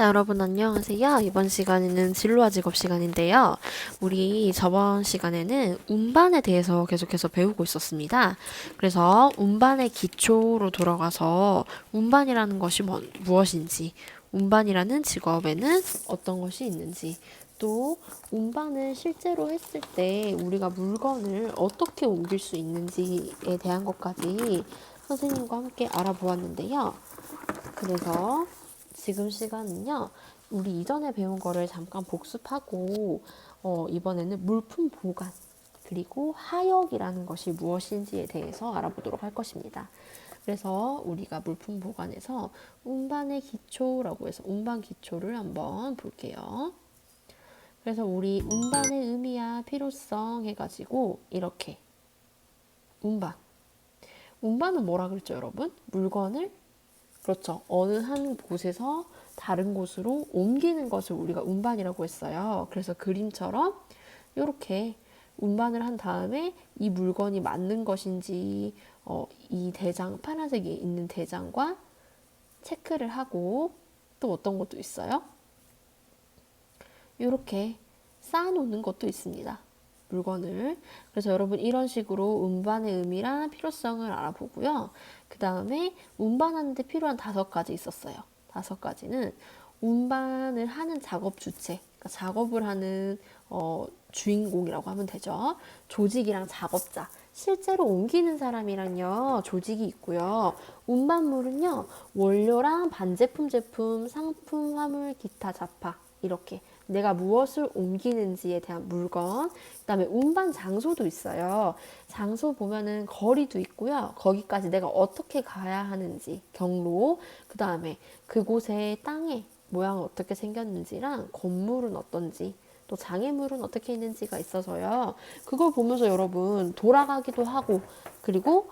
자, 여러분 안녕하세요. 이번 시간에는 진로와 직업 시간인데요. 우리 저번 시간에는 운반에 대해서 계속해서 배우고 있었습니다. 그래서 운반의 기초로 돌아가서 운반이라는 것이 무엇인지, 운반이라는 직업에는 어떤 것이 있는지, 또 운반을 실제로 했을 때 우리가 물건을 어떻게 옮길 수 있는지에 대한 것까지 선생님과 함께 알아보았는데요. 그래서 지금 시간은요, 우리 이전에 배운 거를 잠깐 복습하고, 이번에는 물품 보관, 그리고 하역이라는 것이 무엇인지에 대해서 알아보도록 할 것입니다. 그래서 우리가 물품 보관에서 운반의 기초라고 해서 운반 기초를 한번 볼게요. 그래서 우리 운반의 의미와 필요성 해가지고 이렇게 운반은 뭐라 그랬죠, 여러분? 물건을 그렇죠. 어느 한 곳에서 다른 곳으로 옮기는 것을 우리가 운반이라고 했어요. 그래서 그림처럼 이렇게 운반을 한 다음에 이 물건이 맞는 것인지 이 대장, 파란색이 있는 대장과 체크를 하고 또 어떤 것도 있어요. 이렇게 쌓아놓는 것도 있습니다. 물건을. 그래서 여러분 이런 식으로 운반의 의미랑 필요성을 알아보고요. 그 다음에 운반하는데 필요한 5가지 있었어요. 5가지는 운반을 하는 작업 주체, 그러니까 작업을 하는 주인공이라고 하면 되죠. 조직이랑 작업자, 실제로 옮기는 사람이랑요 조직이 있고요. 운반물은요 원료랑 반제품, 제품, 상품, 화물, 기타, 자파 이렇게 내가 무엇을 옮기는지에 대한 물건, 그 다음에 운반 장소도 있어요. 장소 보면은 거리도 있고요. 거기까지 내가 어떻게 가야 하는지, 경로, 그 다음에 그곳의 땅의 모양은 어떻게 생겼는지랑 건물은 어떤지, 또 장애물은 어떻게 있는지가 있어서요. 그걸 보면서 여러분 돌아가기도 하고, 그리고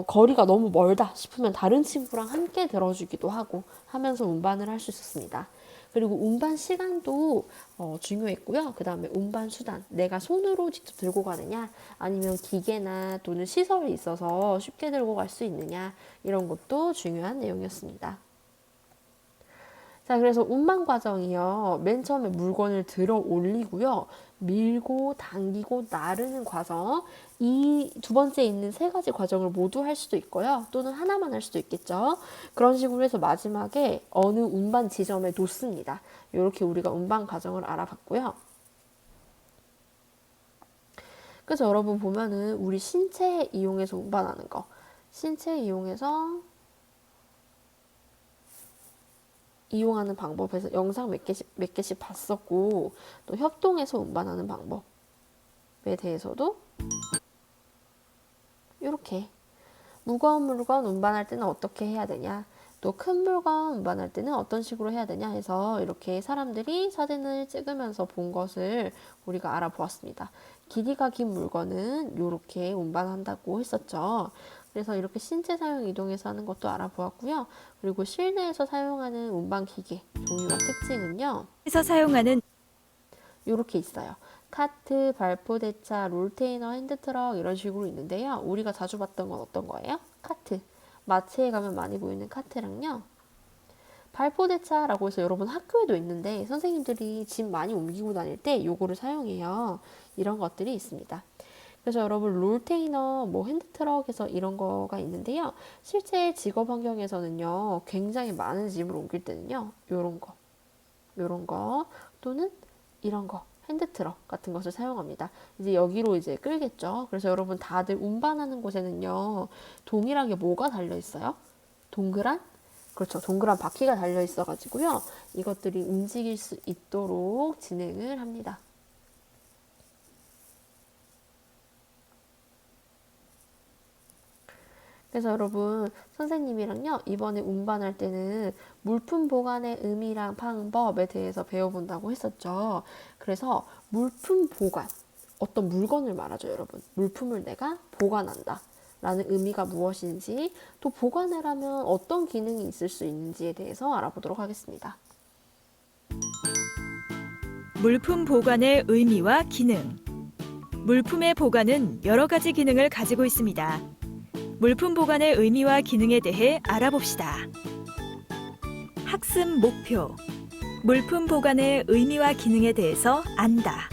거리가 너무 멀다 싶으면 다른 친구랑 함께 들어주기도 하고 하면서 운반을 할 수 있었습니다. 그리고 운반 시간도 중요했고요. 그 다음에 운반 수단, 내가 손으로 직접 들고 가느냐 아니면 기계나 또는 시설이 있어서 쉽게 들고 갈 수 있느냐 이런 것도 중요한 내용이었습니다. 자, 그래서 운반 과정이요. 맨 처음에 물건을 들어 올리고요. 밀고 당기고 나르는 과정. 이 두 번째 있는 3가지 과정을 모두 할 수도 있고요. 또는 하나만 할 수도 있겠죠. 그런 식으로 해서 마지막에 어느 운반 지점에 놓습니다. 이렇게 우리가 운반 과정을 알아봤고요. 그래서 여러분 보면은 우리 신체 이용해서 운반하는 거. 신체 이용하는 방법에서 영상 몇 개씩 봤었고, 또 협동해서 운반하는 방법에 대해서도 이렇게 무거운 물건 운반할 때는 어떻게 해야 되냐, 또 큰 물건 운반할 때는 어떤 식으로 해야 되냐 해서 이렇게 사람들이 사진을 찍으면서 본 것을 우리가 알아보았습니다. 길이가 긴 물건은 이렇게 운반한다고 했었죠. 그래서 이렇게 신체 사용 이동해서 하는 것도 알아보았고요. 그리고 실내에서 사용하는 운반 기계 종류와 특징은요. 에서 사용하는 이렇게 있어요. 카트, 발포대차, 롤테이너, 핸드트럭 이런 식으로 있는데요. 우리가 자주 봤던 건 어떤 거예요? 카트. 마트에 가면 많이 보이는 카트랑요. 발포대차라고 해서 여러분 학교에도 있는데 선생님들이 짐 많이 옮기고 다닐 때 요거를 사용해요. 이런 것들이 있습니다. 그래서 여러분 롤테이너, 뭐 핸드트럭에서 이런 거가 있는데요. 실제 직업 환경에서는요. 굉장히 많은 짐을 옮길 때는요. 요런 거 또는 이런 거 핸드트럭 같은 것을 사용합니다. 이제 여기로 이제 끌겠죠. 그래서 여러분 다들 운반하는 곳에는요. 동일하게 뭐가 달려 있어요? 그렇죠. 동그란 바퀴가 달려 있어 가지고요. 이것들이 움직일 수 있도록 진행을 합니다. 그래서 여러분 선생님이랑요 이번에 운반할 때는 물품 보관의 의미랑 방법에 대해서 배워본다고 했었죠. 그래서 물품 보관, 어떤 물건을 말하죠, 여러분. 물품을 내가 보관한다 라는 의미가 무엇인지, 또 보관을 하면 어떤 기능이 있을 수 있는지에 대해서 알아보도록 하겠습니다. 물품 보관의 의미와 기능. 물품의 보관은 여러 가지 기능을 가지고 있습니다. 물품 보관의 의미와 기능에 대해 알아봅시다. 학습 목표. 물품 보관의 의미와 기능에 대해서 안다.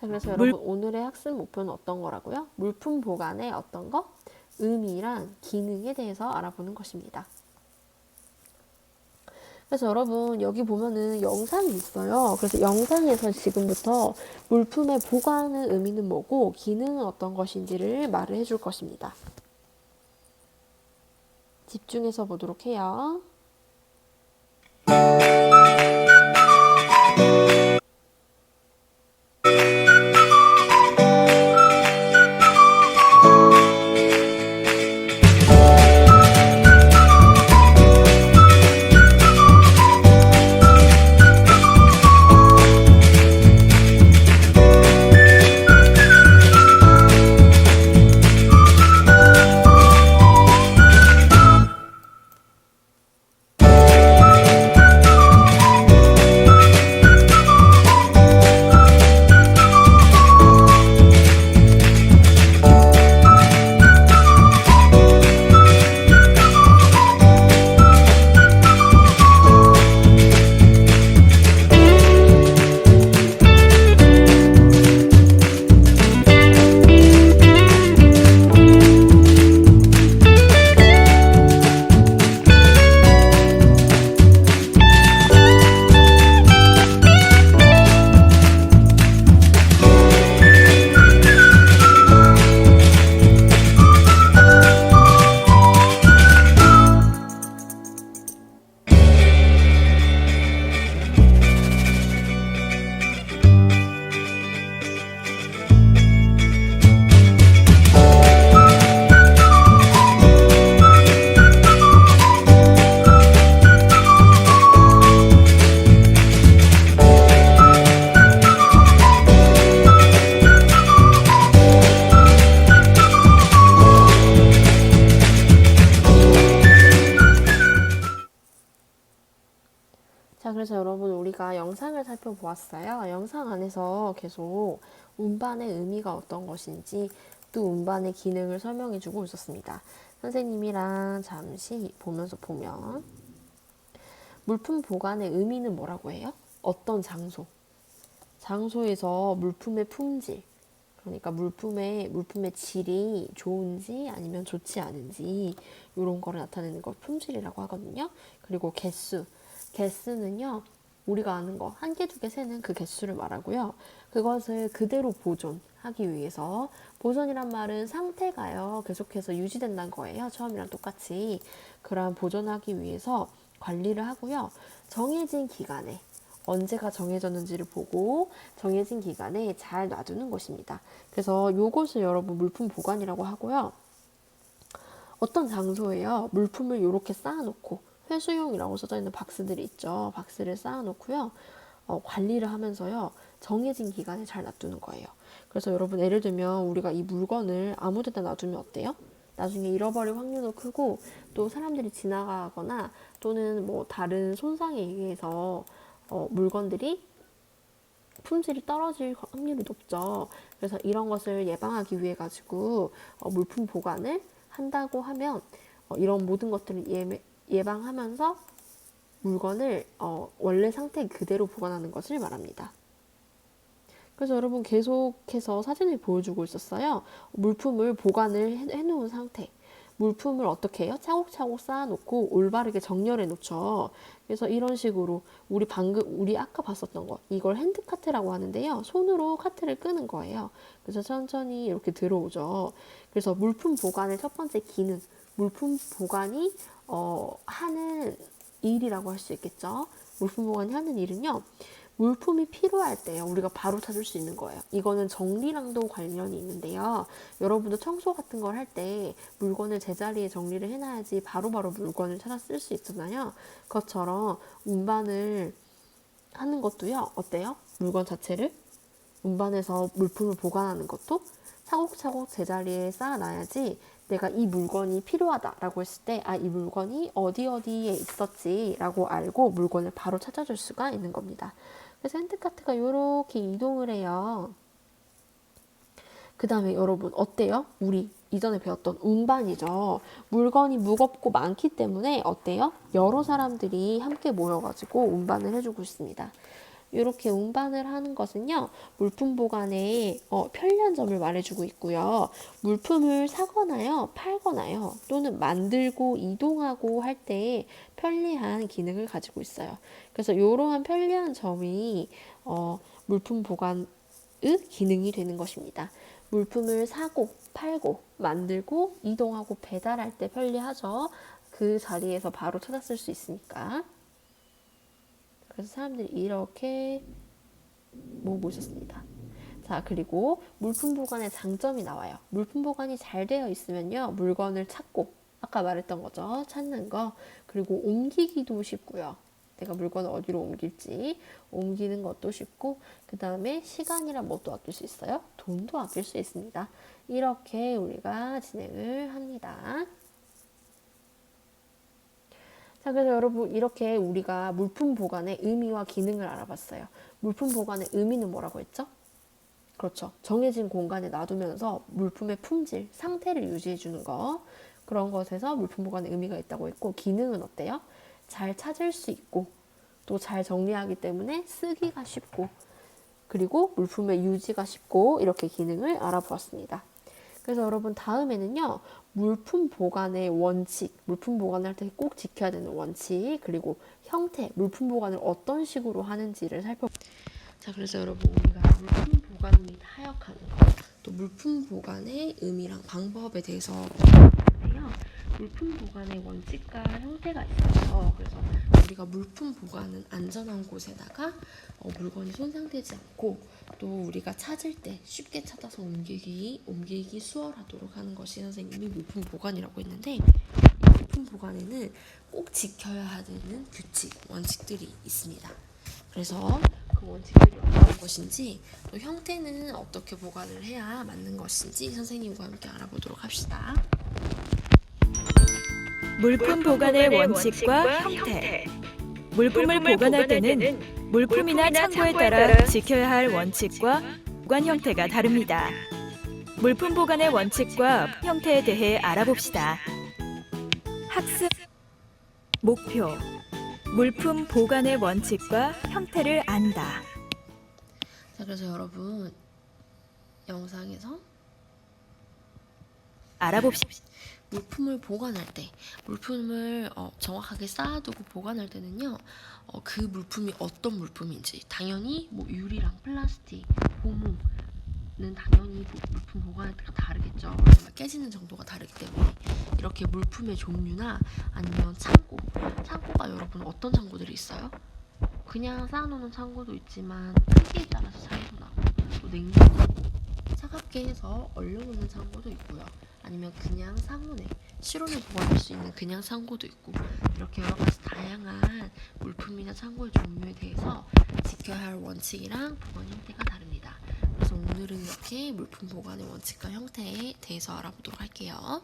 자, 그래서 여러분 오늘의 학습 목표는 어떤 거라고요? 물품 보관의 어떤 거? 의미랑 기능에 대해서 알아보는 것입니다. 그래서 여러분 여기 보면은 영상이 있어요. 그래서 영상에서 지금부터 물품의 보관의 의미는 뭐고 기능은 어떤 것인지를 말을 해줄 것입니다. 집중해서 보도록 해요. 자, 그래서 여러분 우리가 영상을 살펴보았어요. 영상 안에서 계속 운반의 의미가 어떤 것인지 또 운반의 기능을 설명해 주고 있었습니다. 선생님이랑 잠시 보면서 보면 물품 보관의 의미는 뭐라고 해요? 어떤 장소? 장소에서 물품의 품질, 그러니까 물품의 질이 좋은지 아니면 좋지 않은지 이런 거를 나타내는 걸 품질이라고 하거든요. 그리고 개수는요, 우리가 아는 거 한 개, 두 개 세는 그 개수를 말하고요. 그것을 그대로 보존하기 위해서, 보존이란 말은 상태가요 계속해서 유지된다는 거예요. 처음이랑 똑같이. 그러한 보존하기 위해서 관리를 하고요. 정해진 기간에, 언제가 정해졌는지를 보고 정해진 기간에 잘 놔두는 것입니다. 그래서 요것을 여러분 물품 보관이라고 하고요. 어떤 장소에요, 물품을 이렇게 쌓아놓고 회수용이라고 써져 있는 박스들이 있죠. 박스를 쌓아놓고요. 관리를 하면서요. 정해진 기간에 잘 놔두는 거예요. 그래서 여러분 예를 들면 우리가 이 물건을 아무 데다 놔두면 어때요? 나중에 잃어버릴 확률도 크고 또 사람들이 지나가거나 또는 뭐 다른 손상에 의해서 물건들이 품질이 떨어질 확률이 높죠. 그래서 이런 것을 예방하기 위해 가지고 물품 보관을 한다고 하면 이런 모든 것들을 예방하면서 물건을 원래 상태 그대로 보관하는 것을 말합니다. 그래서 여러분 계속해서 사진을 보여주고 있었어요. 물품을 보관을 해놓은 상태. 물품을 어떻게 해요? 차곡차곡 쌓아놓고 올바르게 정렬해 놓죠. 그래서 이런 식으로 우리 아까 봤었던 거, 이걸 핸드카트라고 하는데요. 손으로 카트를 끄는 거예요. 그래서 천천히 이렇게 들어오죠. 그래서 물품 보관의 첫 번째 기능, 물품 보관이 하는 일이라고 할 수 있겠죠. 물품 보관이 하는 일은요, 물품이 필요할 때요, 우리가 바로 찾을 수 있는 거예요. 이거는 정리랑도 관련이 있는데요. 여러분도 청소 같은 걸 할 때 물건을 제자리에 정리를 해놔야지 바로바로 물건을 찾아 쓸 수 있잖아요. 그것처럼 운반을 하는 것도요, 어때요? 물건 자체를 운반해서 물품을 보관하는 것도 차곡차곡 제자리에 쌓아놔야지 내가 이 물건이 필요하다라고 했을 때, 이 물건이 어디에 있었지 라고 알고 물건을 바로 찾아줄 수가 있는 겁니다. 그래서 핸드카트가 이렇게 이동을 해요. 그 다음에 여러분 어때요? 우리 이전에 배웠던 운반이죠. 물건이 무겁고 많기 때문에 어때요? 여러 사람들이 함께 모여가지고 운반을 해주고 있습니다. 이렇게 운반을 하는 것은요, 물품 보관의 편리한 점을 말해주고 있고요. 물품을 사거나요, 팔거나요, 또는 만들고 이동하고 할 때 편리한 기능을 가지고 있어요. 그래서 이러한 편리한 점이 물품 보관의 기능이 되는 것입니다. 물품을 사고, 팔고, 만들고, 이동하고, 배달할 때 편리하죠. 그 자리에서 바로 찾아 쓸 수 있으니까. 그래서 사람들이 이렇게 모으고 있었습니다. 자, 그리고 물품 보관의 장점이 나와요. 물품 보관이 잘 되어 있으면요, 물건을 찾고, 아까 말했던 거죠. 찾는 거. 그리고 옮기기도 쉽고요. 내가 물건을 어디로 옮길지 옮기는 것도 쉽고, 그 다음에 시간이랑 뭣도 아낄 수 있어요? 돈도 아낄 수 있습니다. 이렇게 우리가 진행을 합니다. 자, 그래서 여러분, 이렇게 우리가 물품 보관의 의미와 기능을 알아봤어요. 물품 보관의 의미는 뭐라고 했죠? 그렇죠. 정해진 공간에 놔두면서 물품의 품질, 상태를 유지해 주는 거. 그런 것에서 물품 보관의 의미가 있다고 했고, 기능은 어때요? 잘 찾을 수 있고, 또 잘 정리하기 때문에 쓰기가 쉽고, 그리고 물품의 유지가 쉽고, 이렇게 기능을 알아보았습니다. 그래서 여러분, 다음에는요, 물품 보관의 원칙, 물품 보관할 때 꼭 지켜야 되는 원칙, 그리고 형태, 물품 보관을 어떤 식으로 하는지를 자, 그래서 여러분, 우리가 물품 보관 및 하역하는 거, 또 물품 보관의 의미랑 방법에 대해서 배웠는데요. 물품 보관의 원칙과 형태가 있어요. 그래서 우리가 물품 보관은 안전한 곳에다가 물건이 손상되지 않고, 또 우리가 찾을 때 쉽게 찾아서 옮기기 수월하도록 하는 것이 선생님이 물품 보관이라고 했는데, 이 물품 보관에는 꼭 지켜야 되는 규칙, 원칙들이 있습니다. 그래서 그 원칙들이 어떤 것인지, 또 형태는 어떻게 보관을 해야 맞는 것인지 선생님과 함께 알아보도록 합시다. 물품 보관의 원칙과 형태. 물품을 보관할 때는 물품이나 창고에 따라 지켜야 할 원칙과 보관 형태가 다릅니다. 물품 보관의 원칙과 형태에 대해 알아봅시다. 학습 목표. 물품 보관의 원칙과 형태를 안다. 자, 그래서 여러분, 영상에서 알아봅시다. 물품을 보관할 때, 물품을 정확하게 쌓아두고 보관할 때는요, 그 물품이 어떤 물품인지, 당연히 뭐 유리랑 플라스틱, 고무는 당연히 물품 보관할 때가 다르겠죠. 왜냐면 깨지는 정도가 다르기 때문에. 이렇게 물품의 종류나 아니면 창고가 여러분 어떤 창고들이 있어요? 그냥 쌓아놓는 창고도 있지만 크기에 따라서 차이도 나고, 또 냉장고, 차갑게 해서 얼려놓는 창고도 있고요. 아니면 그냥 상온에 실온에 보관할 수 있는 그냥 창고도 있고, 이렇게 여러 가지 다양한 물품이나 창고의 종류에 대해서 지켜야 할 원칙이랑 보관 형태가 다릅니다. 그래서 오늘은 이렇게 물품 보관의 원칙과 형태에 대해서 알아보도록 할게요.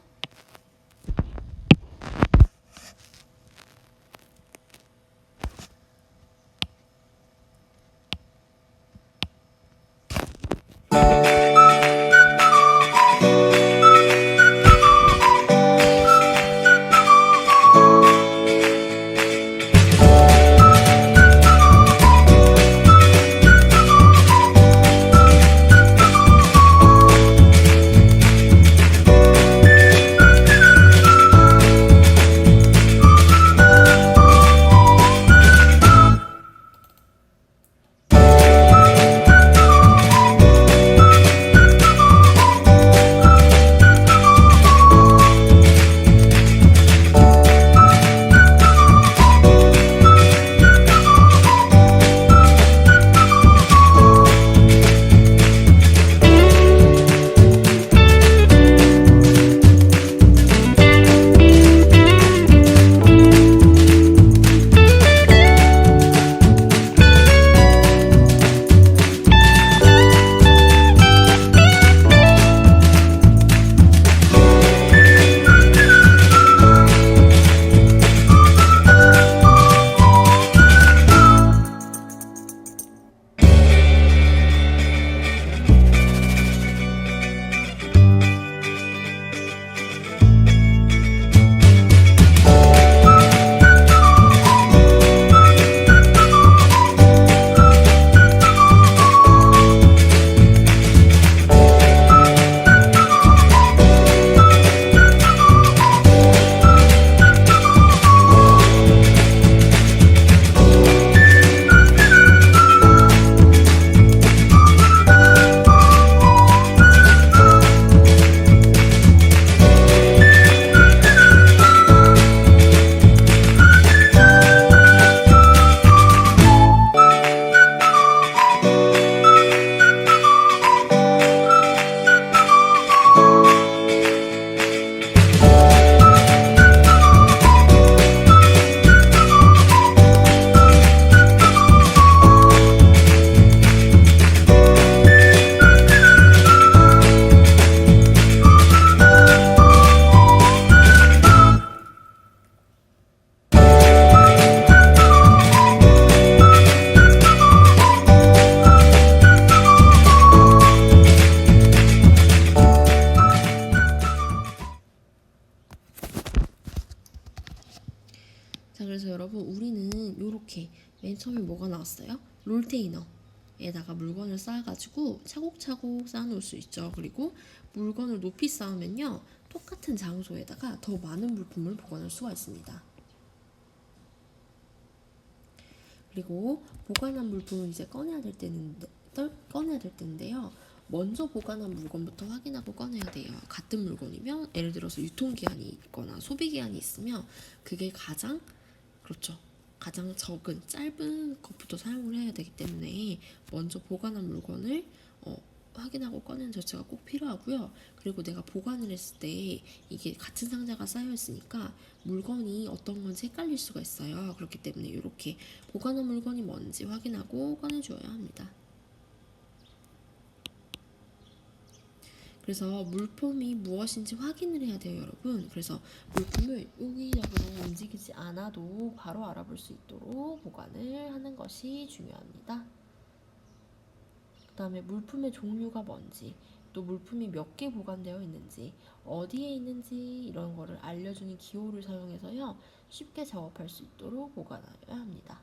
자, 그래서 여러분 우리는 요렇게 맨 처음에 뭐가 나왔어요? 롤테이너에다가 물건을 쌓아가지고 차곡차곡 쌓아놓을 수 있죠. 그리고 물건을 높이 쌓으면요, 똑같은 장소에다가 더 많은 물품을 보관할 수가 있습니다. 그리고 보관한 물품을 이제 꺼내야 될 때인데요. 먼저 보관한 물건부터 확인하고 꺼내야 돼요. 같은 물건이면 예를 들어서 유통기한이 있거나 소비기한이 있으면 그게 그렇죠. 가장 적은 짧은 것부터 사용을 해야 되기 때문에 먼저 보관한 물건을 확인하고 꺼내는 조치가 꼭 필요하고요. 그리고 내가 보관을 했을 때 이게 같은 상자가 쌓여 있으니까 물건이 어떤 건지 헷갈릴 수가 있어요. 그렇기 때문에 이렇게 보관한 물건이 뭔지 확인하고 꺼내줘야 합니다. 그래서 물품이 무엇인지 확인을 해야 돼요, 여러분. 그래서 물품을 유기적으로 움직이지 않아도 바로 알아볼 수 있도록 보관을 하는 것이 중요합니다. 그 다음에 물품의 종류가 뭔지, 또 물품이 몇 개 보관되어 있는지, 어디에 있는지 이런 거를 알려주는 기호를 사용해서요, 쉽게 작업할 수 있도록 보관하여야 합니다.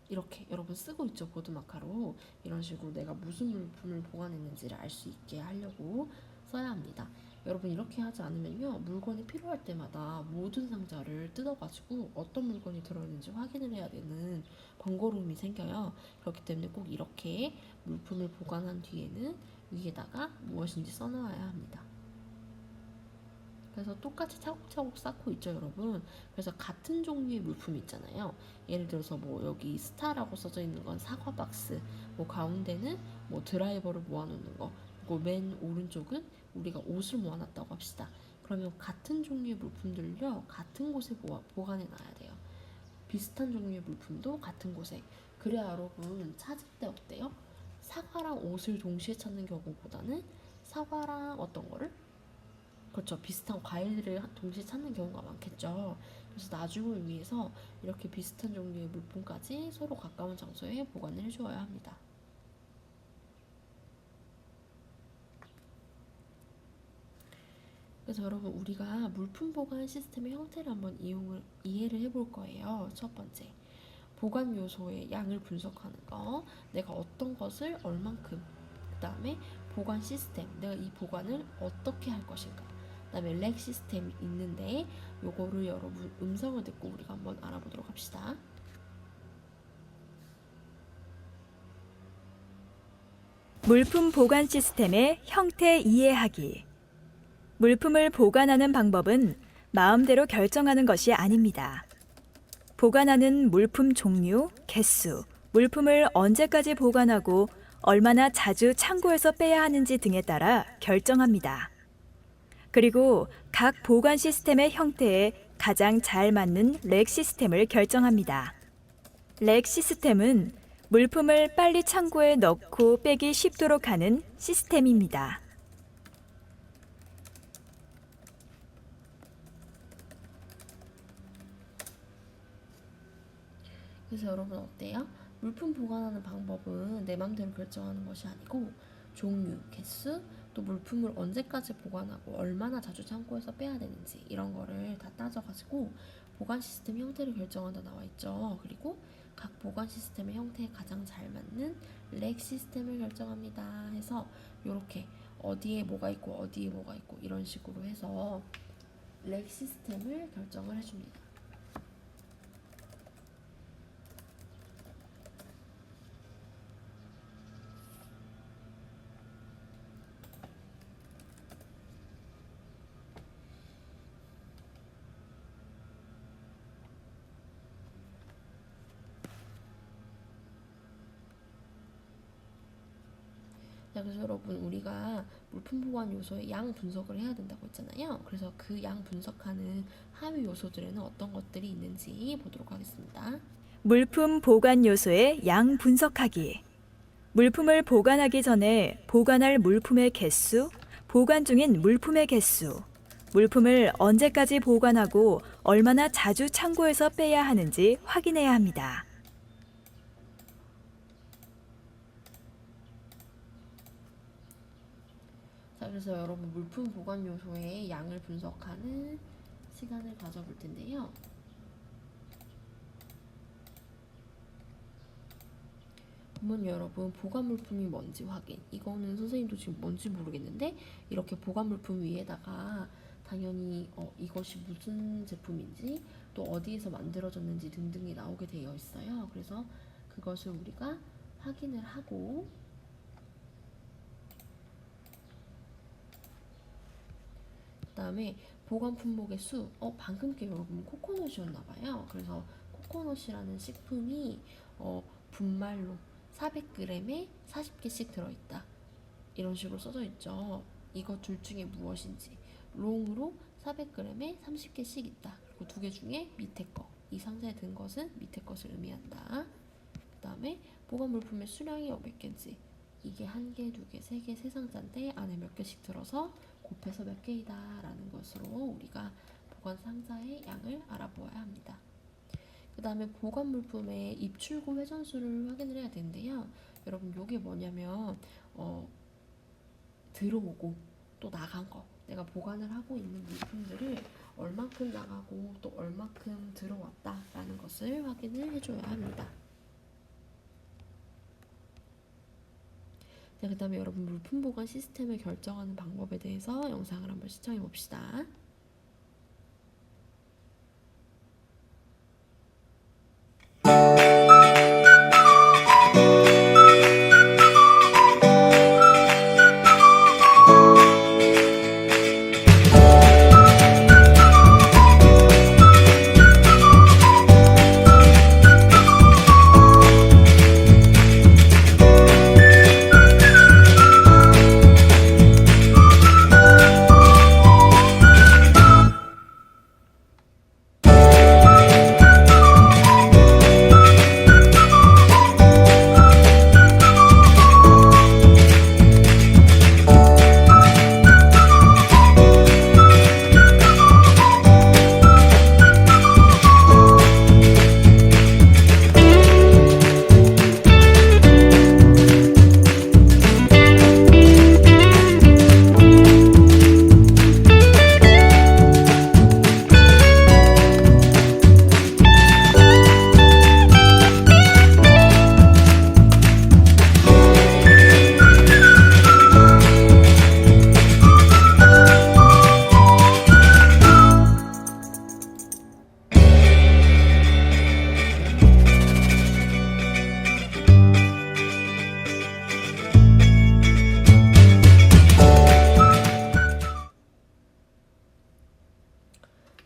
이렇게 여러분 쓰고 있죠, 보드마카로. 이런 식으로 내가 무슨 물품을 보관했는지를 알 수 있게 하려고 써야 합니다. 여러분 이렇게 하지 않으면요, 물건이 필요할 때마다 모든 상자를 뜯어가지고 어떤 물건이 들어있는지 확인을 해야 되는 번거로움이 생겨요. 그렇기 때문에 꼭 이렇게 물품을 보관한 뒤에는 위에다가 무엇인지 써놓아야 합니다. 그래서 똑같이 차곡차곡 쌓고 있죠, 여러분. 그래서 같은 종류의 물품이 있잖아요. 예를 들어서 뭐 여기 스타라고 써져 있는 건 사과 박스, 뭐 가운데는 뭐 드라이버를 모아놓는 거, 그리고 맨 오른쪽은 우리가 옷을 모아놨다고 합시다. 그러면 같은 종류의 물품들을요, 같은 곳에 보관해 놔야 돼요. 비슷한 종류의 물품도 같은 곳에. 그래야 여러분 찾을 때 어때요? 사과랑 옷을 동시에 찾는 경우보다는 사과랑 어떤 거를, 그렇죠, 비슷한 과일들을 동시에 찾는 경우가 많겠죠. 그래서 나중을 위해서 이렇게 비슷한 종류의 물품까지 서로 가까운 장소에 보관을 해주어야 합니다. 그래서 여러분 우리가 물품 보관 시스템의 형태를 한번 이해를 해볼 거예요. 첫 번째, 보관 요소의 양을 분석하는 거, 내가 어떤 것을 얼만큼, 그 다음에 보관 시스템, 내가 이 보관을 어떻게 할 것인가, 그 다음에 렉 시스템이 있는데 요거를 여러분 음성을 듣고 우리가 한번 알아보도록 합시다. 물품 보관 시스템의 형태 이해하기. 물품을 보관하는 방법은 마음대로 결정하는 것이 아닙니다. 보관하는 물품 종류, 개수, 물품을 언제까지 보관하고 얼마나 자주 창고에서 빼야 하는지 등에 따라 결정합니다. 그리고 각 보관 시스템의 형태에 가장 잘 맞는 렉 시스템을 결정합니다. 렉 시스템은 물품을 빨리 창고에 넣고 빼기 쉽도록 하는 시스템입니다. 그래서 여러분 어때요? 물품 보관하는 방법은 내 맘대로 결정하는 것이 아니고 종류, 개수, 또 물품을 언제까지 보관하고 얼마나 자주 창고에서 빼야 되는지 이런 거를 다 따져가지고 보관 시스템 형태를 결정한다 나와 있죠. 그리고 각 보관 시스템의 형태에 가장 잘 맞는 렉 시스템을 결정합니다 해서 이렇게 어디에 뭐가 있고 어디에 뭐가 있고 이런 식으로 해서 렉 시스템을 결정을 해줍니다. 자, 그래서 여러분 우리가 물품 보관 요소의 양 분석을 해야 된다고 했잖아요. 그래서 그 양 분석하는 하위 요소들에는 어떤 것들이 있는지 보도록 하겠습니다. 물품 보관 요소의 양 분석하기. 물품을 보관하기 전에 보관할 물품의 개수, 보관 중인 물품의 개수, 물품을 언제까지 보관하고 얼마나 자주 창고에서 빼야 하는지 확인해야 합니다. 자, 그래서 여러분 물품 보관 요소의 양을 분석하는 시간을 가져볼 텐데요. 그러면 여러분 보관 물품이 뭔지 확인. 이거는 선생님도 지금 뭔지 모르겠는데 이렇게 보관 물품 위에다가 당연히 이것이 무슨 제품인지 또 어디에서 만들어졌는지 등등이 나오게 되어 있어요. 그래서 그것을 우리가 확인을 하고 그 다음에 보관 품목의 수. 방금 게 여러분 코코넛이었나봐요. 그래서 코코넛이라는 식품이 분말로 400g에 40개씩 들어있다. 이런 식으로 써져 있죠. 이것 둘 중에 무엇인지. 롱으로 400g에 30개씩 있다. 그리고 두 개 중에 밑에 거. 이 상자에 든 것은 밑에 것을 의미한다. 그 다음에 보관 물품의 수량이 몇 개인지. 이게 한 개, 두 개, 세 개, 세 상자인데 안에 몇 개씩 들어서 곱해서 몇 개이다 라는 것으로 우리가 보관 상자의 양을 알아보아야 합니다. 그 다음에 보관 물품의 입출고 회전수를 확인을 해야 되는데요. 여러분 요게 뭐냐면 들어오고 또 나간 거, 내가 보관을 하고 있는 물품들을 얼만큼 나가고 또 얼만큼 들어왔다 라는 것을 확인을 해줘야 합니다. 자, 그 다음에 여러분 물품 보관 시스템을 결정하는 방법에 대해서 영상을 한번 시청해 봅시다.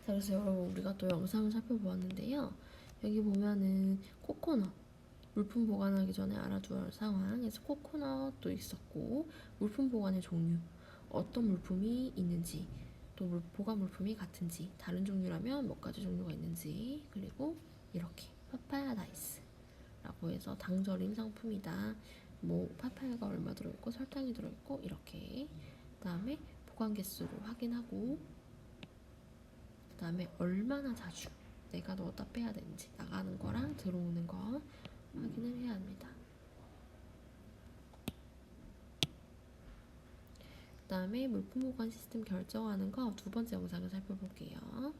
자, 그래서 여러분 우리가 또 영상을 살펴보았는데요. 여기 보면은 코코넛 물품 보관하기 전에 알아두어야 할 상황에서 코코넛도 있었고 물품 보관의 종류, 어떤 물품이 있는지, 또 보관 물품이 같은지, 다른 종류라면 몇 가지 종류가 있는지, 그리고 이렇게 파파야 다이스라고 해서 당절임 상품이다. 뭐 파파야가 얼마 들어있고 설탕이 들어있고 이렇게. 그 다음에 보관 개수를 확인하고 그 다음에 얼마나 자주 내가 넣었다 빼야 되는지, 나가는 거랑 들어오는 거 확인을 해야 합니다. 그 다음에 물품 보관 시스템 결정하는 거 두 번째 영상을 살펴볼게요.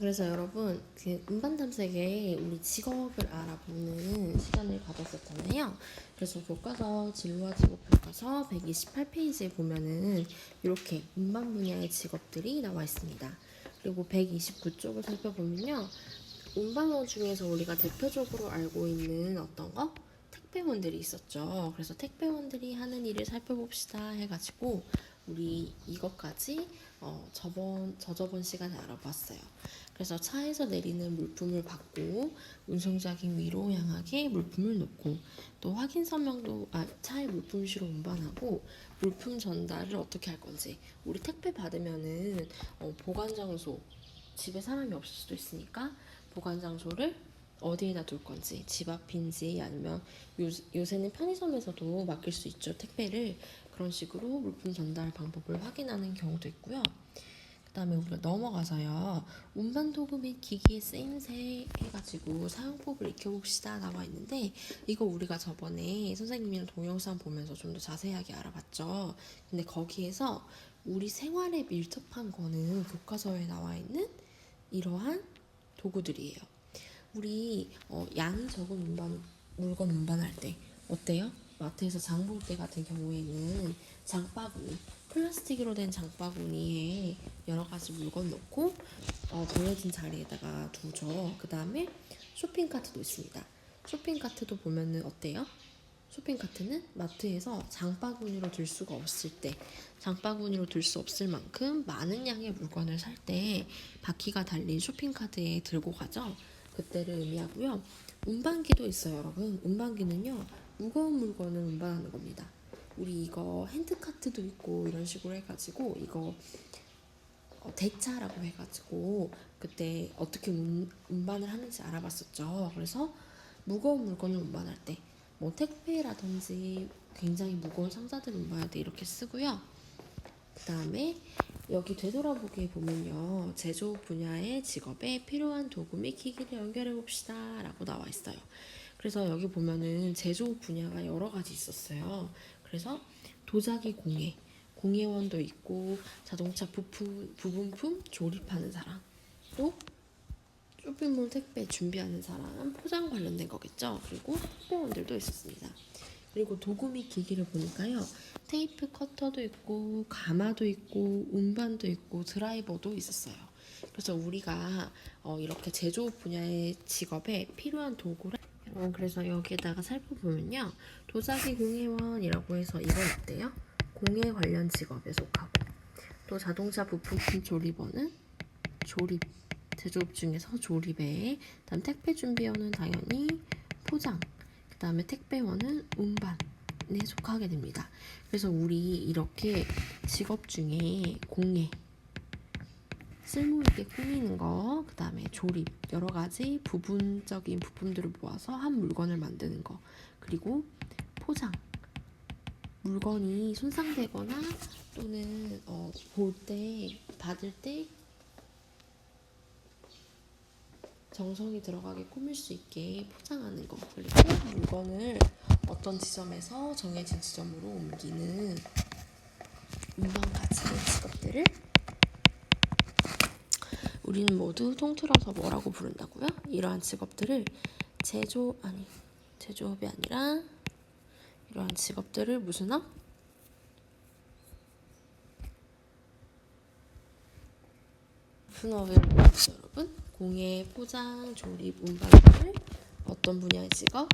그래서 여러분 그 음반 탐색에 우리 직업을 알아보는 시간을 가졌었잖아요. 그래서 교과서 진로와 직업 교과서 128페이지에 보면은 이렇게 음반 분야의 직업들이 나와 있습니다. 그리고 129쪽을 살펴보면요. 음반원 중에서 우리가 대표적으로 알고 있는 어떤 거? 택배원들이 있었죠. 그래서 택배원들이 하는 일을 살펴봅시다 해가지고 우리 이것까지 저저번 시간에 알아봤어요. 그래서 차에서 내리는 물품을 받고 운송작인 위로 향하게 물품을 놓고 또 확인 서명도 차에 물품실로 운반하고 물품 전달을 어떻게 할 건지 우리 택배 받으면은 보관 장소 집에 사람이 없을 수도 있으니까 보관 장소를 어디에다 둘 건지 집 앞인지 아니면 요새는 편의점에서도 맡길 수 있죠. 택배를 그런 식으로 물품 전달 방법을 확인하는 경우도 있고요. 그 다음에 우리가 넘어가서요. 운반 도구 및 기기의 쓰임새 해가지고 사용법을 익혀봅시다 나와 있는데 이거 우리가 저번에 선생님이랑 동영상 보면서 좀 더 자세하게 알아봤죠. 근데 거기에서 우리 생활에 밀접한 거는 교과서에 나와 있는 이러한 도구들이에요. 우리 양이 적은 물건 운반할 때 어때요? 마트에서 장 볼 때 같은 경우에는 장바구니, 플라스틱으로 된 장바구니에 여러 가지 물건 넣고 정해진 자리에다가 두죠. 그 다음에 쇼핑카트도 있습니다. 쇼핑카트도 보면은 어때요? 쇼핑카트는 마트에서 장바구니로 들 수가 없을 때, 장바구니로 들 수 없을 만큼 많은 양의 물건을 살 때 바퀴가 달린 쇼핑카트에 들고 가죠. 그때를 의미하고요. 운반기도 있어요, 여러분. 운반기는요, 무거운 물건을 운반하는 겁니다. 우리 이거 핸드카트도 있고 이런 식으로 해가지고 이거 대차라고 해가지고 그때 어떻게 운반을 하는지 알아봤었죠. 그래서 무거운 물건을 운반할 때 뭐 택배라든지 굉장히 무거운 상자들을 운반할 때 이렇게 쓰고요. 그 다음에 여기 되돌아보기에 보면요. 제조업 분야의 직업에 필요한 도구 및 기기를 연결해 봅시다 라고 나와 있어요. 그래서 여기 보면은 제조업 분야가 여러 가지 있었어요. 그래서 도자기 공예원도 있고 자동차 부분품 조립하는 사람, 또 쇼핑몰 택배 준비하는 사람, 포장 관련된 거겠죠. 그리고 택배원들도 있었습니다. 그리고 도구 및 기기를 보니까요. 테이프 커터도 있고 가마도 있고 운반도 있고 드라이버도 있었어요. 그래서 우리가 이렇게 제조업 분야의 직업에 필요한 도구를 그래서 여기에다가 살펴보면요. 도자기 공예원이라고 해서 이건 어때요? 공예 관련 직업에 속하고 또 자동차 부품품 조립원은 조립 제조업 중에서 조립에 그다음 택배 준비원은 당연히 포장 그 다음에 택배원은 운반에 속하게 됩니다. 그래서 우리 이렇게 직업 중에 공예 쓸모있게 꾸미는 거, 그 다음에 조립, 여러 가지 부분적인 부품들을 모아서 한 물건을 만드는 거, 그리고 포장, 물건이 손상되거나 또는 볼 때, 받을 때 정성이 들어가게 꾸밀 수 있게 포장하는 거, 그리고 물건을 어떤 지점에서 정해진 지점으로 옮기는 운반 가치의 직업들을 우리는 모두 통틀어서 뭐라고 부른다고요? 이러한 직업들을 제조업이 아니라 이러한 직업들을 무슨 업? 무슨 업을 부르죠, 여러분? 공예, 포장, 조립, 운반을 어떤 분야의 직업?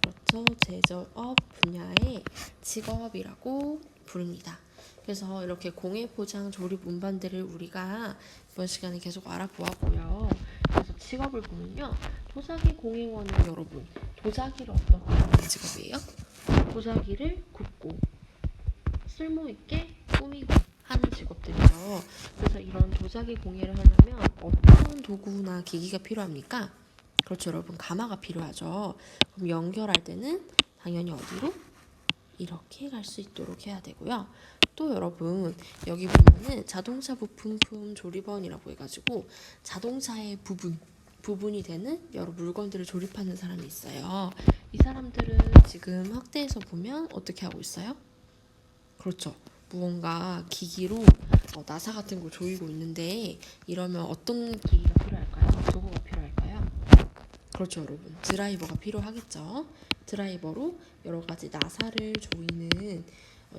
그렇죠. 제조업 분야의 직업이라고 부릅니다. 그래서 이렇게 공예, 포장, 조립, 운반들을 우리가 이번 시간에 계속 알아보았고요. 그래서 직업을 보면요. 도자기 공예원은 여러분, 도자기를 어떤 직업이에요? 도자기를 굽고 쓸모있게 꾸미고 하는 직업들이죠. 그래서 이런 도자기 공예를 하려면 어떤 도구나 기기가 필요합니까? 그렇죠, 여러분. 가마가 필요하죠. 그럼 연결할 때는 당연히 어디로? 이렇게 갈 수 있도록 해야 되고요. 또 여러분 여기 보면은 자동차 부품품 조립원이라고 해가지고 자동차의 부분이 되는 여러 물건들을 조립하는 사람이 있어요. 이 사람들은 지금 학대에서 보면 어떻게 하고 있어요? 그렇죠. 무언가 기기로 나사 같은 걸 조이고 있는데 이러면 어떤 기기가 필요할까요? 도구가 필요할까요? 그렇죠, 여러분. 드라이버가 필요하겠죠. 드라이버로 여러 가지 나사를 조이는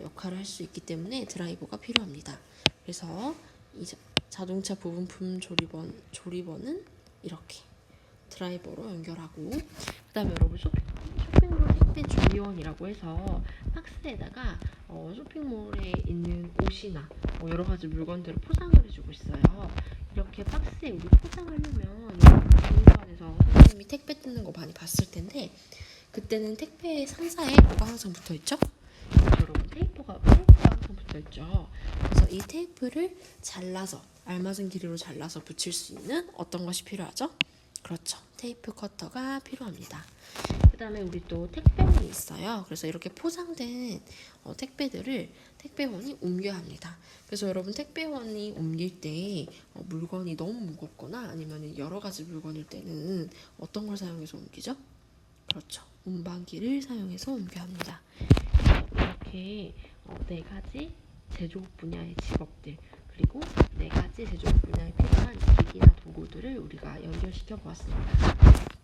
역할을 할 수 있기 때문에 드라이버가 필요합니다. 그래서 이 자동차 부분품 조리번은 이렇게 드라이버로 연결하고, 그 다음에 여러분 쇼핑몰 택배 조리원이라고 해서 박스에다가 쇼핑몰에 있는 옷이나 여러 가지 물건들을 포장을 해주고 있어요. 이렇게 박스에 우리 포장하려면 공간에서 선생님이 택배 뜯는 거 많이 봤을 텐데, 그때는 택배 상자에 뭐가 항상 붙어 있죠? 여러분 테이프가 항상 붙어 있죠. 그래서 이 테이프를 잘라서 알맞은 길이로 잘라서 붙일 수 있는 어떤 것이 필요하죠? 그렇죠. 테이프 커터가 필요합니다. 그 다음에 우리 또 택배원이 있어요. 그래서 이렇게 포장된 택배들을 택배원이 옮겨야 합니다. 그래서 여러분 택배원이 옮길 때 물건이 너무 무겁거나 아니면 여러 가지 물건일 때는 어떤 걸 사용해서 옮기죠? 그렇죠. 운반기를 사용해서 옮겨야 합니다. 이렇게 네 가지 제조업 분야의 직업들, 그리고 네 가지 제조업 분야에 필요한 기기나 도구들을 우리가 연결시켜 보았습니다.